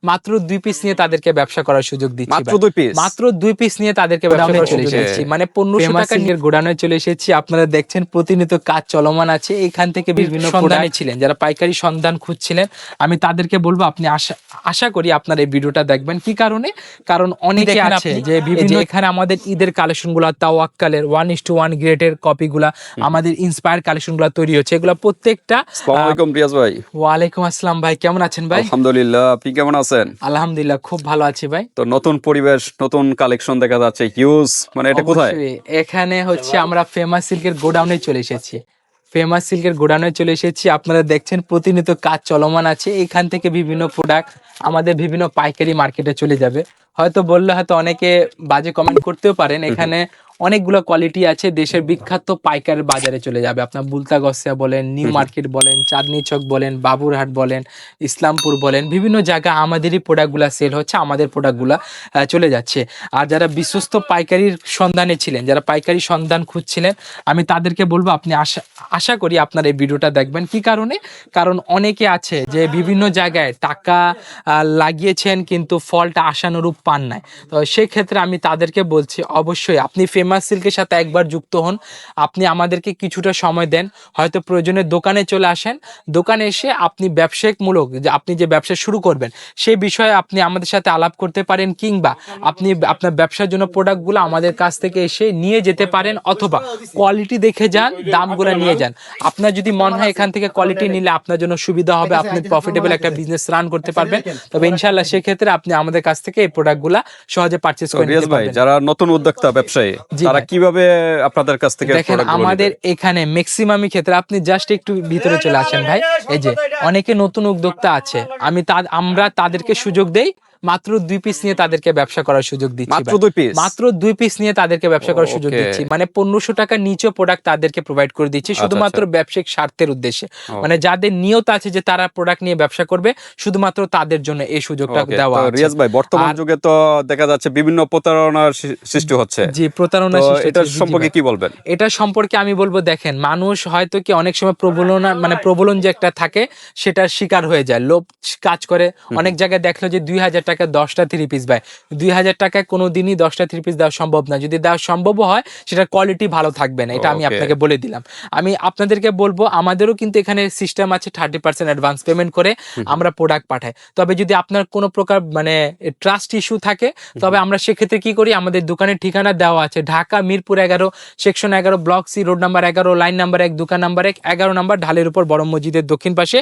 মাত্র 2 পিস নিয়ে তাদেরকে ব্যবসা করার সুযোগ দিচ্ছি। মাত্র 2 পিস? মাত্র 2 পিস নিয়ে তাদেরকে ব্যবসা করার সুযোগ দিচ্ছি। মানে 1500 টাকা নিয়ে গোডাউনে চলে এসেছি। আপনারা দেখছেন প্রতিনিয়ত কাজ চলমান আছে। এখান থেকে বিভিন্ন সন্ধানে ছিলেন, যারা পাইকারি সন্ধান খুঁজছিলেন, আমি তাদেরকে বলবো আপনি আশা করি আপনার এই ভিডিওটা দেখবেন। কি কারণে? কারণ অনেকে আছে যে বিভিন্ন এখানে আমাদের ঈদের কালেকশনগুলো, তাওয়াক্কালের 1:1 গ্রেডের কপিগুলা, আমাদের ইন্সপায়ার কালেকশনগুলো তৈরি হচ্ছে। এগুলো প্রত্যেকটা। আসসালামু আলাইকুম রিয়াজ ভাই। ওয়ালাইকুম আসসালাম ভাই, কেমন আছেন ভাই? আলহামদুলিল্লাহ, আপনি কেমন আছেন? আলহামদুলিল্লাহ, খুব ভালো আছি ভাই। তো নতুন পরিবেশ, নতুন কালেকশন দেখা যাচ্ছে, হিউজ। মানে এটা কোথায়? এখানে হচ্ছে আমরা ফেমাস সিল্কের গোডাউনে চলে এসেছি। ফেমাস সিল্কের গোডাউনে চলে এসেছি। আপনারা দেখছেন প্রতিনিয়ত কাজ চলমান আছে। এখান থেকে বিভিন্ন প্রোডাক্ট আমাদের বিভিন্ন পাইকারি মার্কেটে চলে যাবে। হয়তো বললে হয়তো অনেকে বাজে কমেন্ট করতেও পারেন। এখানে অনেকগুলো কোয়ালিটি আছে। দেশের বিখ্যাত পাইকারের বাজারে চলে যাবে। আপনার বুলতা গসিয়া বলেন, নিউ মার্কেট বলেন, চাঁদনি চক বলেন, বাবুরহাট বলেন, ইসলামপুর বলেন, বিভিন্ন জায়গায় আমাদেরই প্রোডাক্টগুলো সেল হচ্ছে, আমাদের প্রোডাক্টগুলো চলে যাচ্ছে। আর যারা বিশ্বস্ত পাইকারির সন্ধানে ছিলেন, যারা পাইকারি সন্ধান খুঁজছিলেন, আমি তাদেরকে বলবো আপনি আশা করি আপনার এই ভিডিওটা দেখবেন। কি কারণে? কারণ অনেকে আছে যে বিভিন্ন জায়গায় টাকা লাগিয়েছেন কিন্তু ফলটা আশানুরূপ পান নাই। তো সেক্ষেত্রে আমি তাদেরকে বলছি অবশ্যই আপনি ফেমাস সিল্কের সাথে একবার যুক্ত হন। আপনি আমাদেরকে কিছুটা সময় দেন, হয়তো প্রয়োজনে দোকানে চলে আসেন। দোকানে এসে আপনি ব্যবসায়িকমূলক যে আপনি যে ব্যবসা শুরু করবেন সেই বিষয়ে আপনি আমাদের সাথে আলাপ করতে পারেন, কিংবা আপনি আপনার ব্যবসার জন্য প্রোডাক্টগুলো আমাদের কাছ থেকে এসে নিয়ে যেতে পারেন, অথবা কোয়ালিটি দেখে যান, দামগুলো নিয়ে যান। আপনার যদি মনে হয় এখান থেকে কোয়ালিটি নিলে আপনার জন্য সুবিধা হবে, আপনি প্রফিটেবল একটা বিজনেস রান করতে পারবেন, তবে ইনশাআল্লাহ সেক্ষেত্রে আপনি আমাদের কাছ থেকে এই প্রোডাক্টগুলো সহজে পারচেজ করে নিতে পারবেন। যারা নতুন উদ্যোক্তা ব্যবসায়ী, তারা কিভাবে আপনাদের কাছ থেকে দেখেন আমাদের এখানে ম্যাক্সিমামই ক্ষেত্রে আপনি জাস্ট একটু ভিতরে চলে আসেন ভাই। এই যে অনেকে নতুন উদ্যোক্তা আছে, আমরা তাদেরকে সুযোগ দেই। মাত্র 2 পিস নিয়ে তাদেরকে ব্যবসা করার সুযোগ দিচ্ছি। মাত্র 2 পিস? মাত্র 2 পিস নিয়ে তাদেরকে ব্যবসা করার সুযোগ দিচ্ছি। মানে 1500 টাকার নিচে প্রোডাক্ট তাদেরকে প্রোভাইড করে দিচ্ছি শুধুমাত্র ব্যবসায়িক স্বার্থের উদ্দেশ্যে। মানে যাদের নিয়ত আছে যে তারা প্রোডাক্ট নিয়ে ব্যবসা করবে, শুধুমাত্র তাদের জন্য এই সুযোগটা দেওয়া আছে। রিয়াজ ভাই, বর্তমান যুগে তো দেখা যাচ্ছে বিভিন্ন প্রতারণার সৃষ্টি হচ্ছে। জি, প্রতারণা সৃষ্টি হচ্ছে। এটা সম্পর্কে কি বলবেন? এটা সম্পর্কে আমি বলবো, দেখেন মানুষ হয়তো কি অনেক সময় প্রবলন যে একটা থাকে সেটার শিকার হয়ে যায়, লোভ কাজ করে। অনেক জায়গায় দেখলো যে 2000 টাকা 10টা 3 পিস ভাই, 2000 টাকায় কোনোদিনই 10টা 3 পিস দেওয়া সম্ভব না। যদি দেওয়া সম্ভব হয় সেটার কোয়ালিটি ভালো থাকবে না, এটা আমি আপনাকে বলে দিলাম। আমি আপনাদেরকে বলবো আমাদেরও কিন্তু এখানে সিস্টেম আছে, 30% অ্যাডভান্স পেমেন্ট করে আমরা প্রোডাক্ট পাঠাই। তবে যদি আপনার কোনো প্রকার মানে ট্রাস্ট ইস্যু থাকে, তবে আমরা সেক্ষেত্রে কি করি, আমাদের দোকানের ঠিকানা দেওয়া আছে, Dhaka Mirpur 11, section 11, block C, road number 11, line number 1, দোকান নাম্বার 1, 11 নাম্বার, ঢালের উপর, বড় মসজিদের দক্ষিণ পাশে।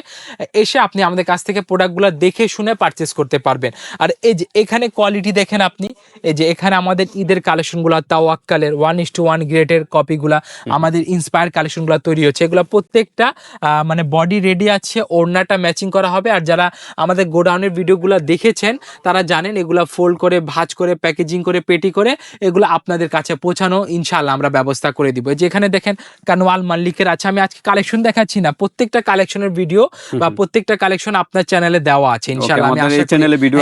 এসে আপনি আমাদের কাছ থেকে প্রোডাক্টগুলো দেখে শুনে পারচেস করতে পারবেন। আর এই যে এখানে কোয়ালিটি দেখেন আপনি, এই যে এখানে আমাদের ঈদের কালেকশনগুলো, তাওয়াক্কালের 1:1 গ্রেডের কপিগুলা, আমাদের ইন্সপায়ার কালেকশনগুলো তৈরি হচ্ছে। এগুলো প্রত্যেকটা মানে বডি রেডি আছে, ওড়নাটা ম্যাচিং করা হবে। আর যারা আমাদের গোডাউনের ভিডিওগুলো দেখেছেন তারা জানেন এগুলা ফোল্ড করে, ভাঁজ করে, প্যাকেজিং করে, পেটি করে এগুলো আপনাদের কাছে পৌঁছানো ইনশাআল্লাহ আমরা ব্যবস্থা করে দিব। যেখানে দেখেন কানওয়াল মাল্লিকের আছে। আমি আজকে কালেকশন দেখাচ্ছি না, প্রত্যেকটা কালেকশনের ভিডিও বা প্রত্যেকটা কালেকশন আপনার চ্যানেলে দেওয়া আছে ইনশাআল্লাহ। আমি আশা করি চ্যানেলে ভিডিও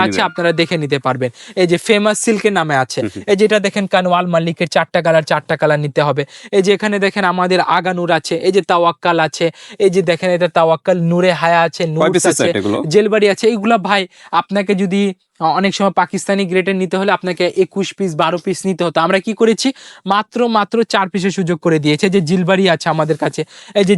আছে, আপনারা দেখে নিতে পারবেন। এই যে ফেমাস সিল্কের নামে আছে, এই যেটা দেখেন কানওয়াল মাল্লিকের 4টা কালার নিতে হবে। এই যে এখানে দেখেন আমাদের আগানুর আছে, এই যে তাওয়াক্কাল আছে, এই যে দেখেন এটা তাওয়াক্কাল, নূরে হায়া আছে, নূর আছে, জেলবাড়ি আছে। এইগুলা ভাই আপনাকে যদি অনেক সময় পাকিস্তানি গ্রেডের নিতে হলে আপনাকে 21 পিস 12 পিস নিতে হতো। আমরা কি করেছি, মাত্র 4 পিসের সুযোগ করে দিয়েছে। যে জিলবাড়ি আছে আমাদের কাছে, এই যে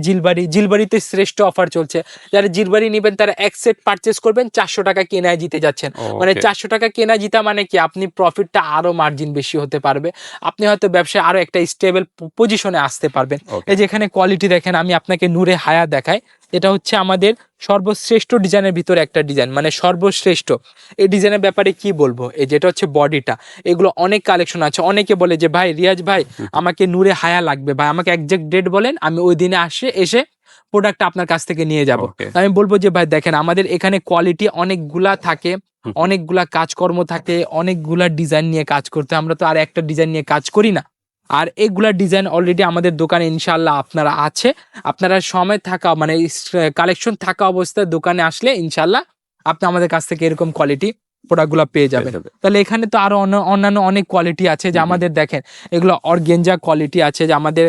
জিলবাড়িতে শ্রেষ্ঠ অফার চলছে। যারা জিলবাড়ি নেবেন তারা এক সেট পারচেস করবেন, 400 টাকা কেনায় জিতে যাচ্ছেন। মানে 400 টাকা কেনা জিতা মানে কি, আপনি প্রফিটটা আরো মার্জিন বেশি হতে পারবে, আপনি হয়তো ব্যবসায় আরো একটা স্টেবল পজিশনে আসতে পারবেন। এই যে এখানে কোয়ালিটি দেখেন, আমি আপনাকে নূরে হায়া দেখাই। এটা হচ্ছে আমাদের সর্বশ্রেষ্ঠ ডিজাইনের ভিতরে একটা ডিজাইন, মানে সর্বশ্রেষ্ঠ। এই ডিজাইনের ব্যাপারে কি বলবো, এই যেটা হচ্ছে বডিটা, এগুলো অনেক কালেকশন আছে। অনেকে বলে যে ভাই রিয়াজ ভাই আমাকে নূরে হায়া লাগবে, ভাই আমাকে একজ্যাক্ট ডেট বলেন, আমি ওই দিনে এসে প্রোডাক্টটা আপনার কাছ থেকে নিয়ে যাব। আমি বলবো যে ভাই দেখেন আমাদের এখানে কোয়ালিটি অনেকগুলা থাকে, অনেকগুলা কাজকর্ম থাকে, অনেকগুলা ডিজাইন নিয়ে কাজ করতে, আমরা তো আর একটা ডিজাইন নিয়ে কাজ করি না। আর এগুলা ডিজাইন অলরেডি আমাদের দোকানে ইনশাআল্লাহ আপনারা আছে। আপনারা সময় থাকা মানে কালেকশন থাকা অবস্থায় দোকানে আসলে ইনশাআল্লাহ আপনি আমাদের কাছ থেকে এরকম কোয়ালিটি প্রোডাক্টগুলো পেয়ে যাবেন। তাহলে এখানে তো আরো অন্যান্য অনেক কোয়ালিটি আছে, যে আমাদের দেখেন এগুলো অর্গেঞ্জা কোয়ালিটি আছে, যে আমাদের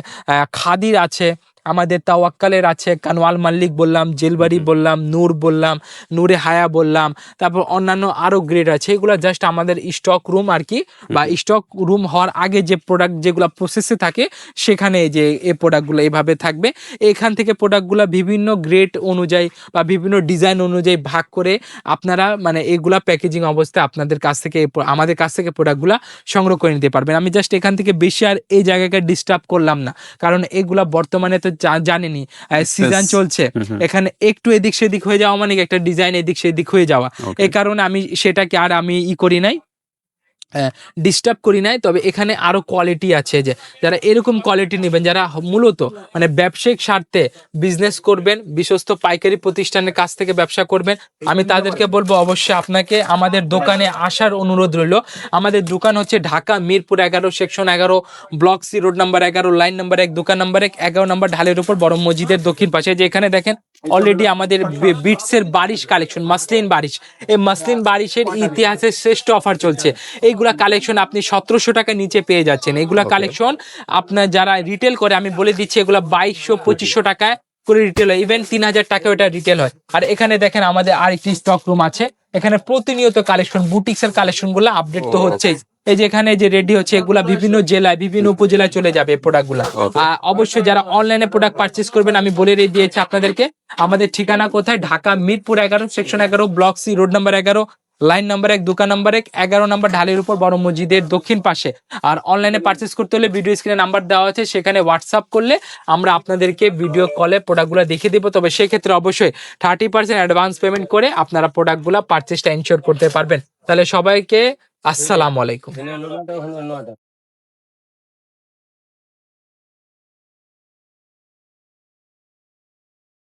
খাদির আছে, আমাদের তাওয়াক্কালের আছে, কানওয়াল মাল্লিক বললাম, জেলবাড়ি বললাম, নূর বললাম, নূরে হায়া বললাম, তারপর অন্যান্য আরো গ্রেড আছে। এগুলো জাস্ট আমাদের স্টক রুম আর কি, বা স্টক রুম হওয়ার আগে যে প্রোডাক্ট যেগুলো প্রসেসে থাকে সেখানে যে এই প্রোডাক্টগুলো এইভাবে থাকবে। এখান থেকে প্রোডাক্টগুলো বিভিন্ন গ্রেড অনুযায়ী বা বিভিন্ন ডিজাইন অনুযায়ী ভাগ করে আপনারা মানে এগুলা প্যাকেজিং অবস্থায় আপনাদের কাছ থেকে আমাদের কাছ থেকে প্রোডাক্টগুলা সংগ্রহ করে নিতে পারবেন। আমি জাস্ট এখান থেকে বেশি আর এই জায়গাকে ডিস্টার্ব করলাম না, কারণ এগুলা বর্তমানে তো জানেনি সিজন চলছে, এখানে একটু এদিক সেদিক হয়ে যাওয়া মানে একটা ডিজাইন এদিক সেদিক হয়ে যাওয়া, এই কারণে আমি সেটাকে আর আমি করি নাই, ডিস্টার্ব করি নাই। তবে এখানে আরো কোয়ালিটি আছে, যে যারা এরকম কোয়ালিটি নেবেন, যারা মূলত মানে ব্যবসায়িক স্বার্থে বিজনেস করবেন, বিশ্বস্ত পাইকারি প্রতিষ্ঠানের কাছ থেকে ব্যবসা করবেন, আমি তাদেরকে বলবো অবশ্যই আপনাকে আমাদের দোকানে আসার অনুরোধ রইল। আমাদের দোকান হচ্ছে Dhaka Mirpur 11 section 11 block C road number 11 line number 1 দোকান নাম্বার 1 11 নম্বর ঢালের উপর বড় মসজিদের দক্ষিণ পাশে। যে এখানে দেখেন অলরেডি আমাদের বিটসের বারিশ কালেকশন, মাসলিন বারিশ, এই মাসলিন বারিশের ইতিহাসের শ্রেষ্ঠ অফার চলছে। এইগুলা কালেকশন আপনি 1700 টাকা নিচে পেয়ে যাচ্ছেন। এইগুলা কালেকশন আপনার যারা রিটেল করে, আমি বলে দিচ্ছি, এগুলা 2200-2500 টাকায় করে রিটেল হয়, ইভেন 3000 টাকা ওটা রিটেল হয়। আর এখানে দেখেন আমাদের আরেকটি স্টক রুম আছে, এখানে প্রতিনিয়ত কালেকশন, বুটিক্সের কালেকশন গুলো আপডেট তো হচ্ছেই। এই যে এখানে যে রেডি হচ্ছে, এগুলা বিভিন্ন জেলায় বিভিন্ন উপজেলায় চলে যাবে প্রোডাক্টগুলো। অবশ্যই যারা অনলাইনে প্রোডাক্ট পারচেজ করবেন, আমি বলে দিয়েছি আপনাদেরকে আমাদের ঠিকানা কোথায়, Dhaka Mirpur 11 section 11 block C road number 11 line number 1 দোকান নাম্বার 1 11 নম্বর ঢালের উপর বড় মসজিদের দক্ষিণ পাশে। আর অনলাইনে পারচেজ করতে হলে ভিডিও স্ক্রিনে নাম্বার দেওয়া আছে, সেখানে হোয়াটসঅ্যাপ করলে আমরা আপনাদেরকে ভিডিও কলে প্রোডাক্টগুলো দেখিয়ে দেবো। তবে সেক্ষেত্রে অবশ্যই 30% অ্যাডভান্স পেমেন্ট করে আপনারা প্রোডাক্টগুলো পারচেজটা ইনশিওর করতে পারবেন। তাহলে সবাইকে আসসালামু আলাইকুম।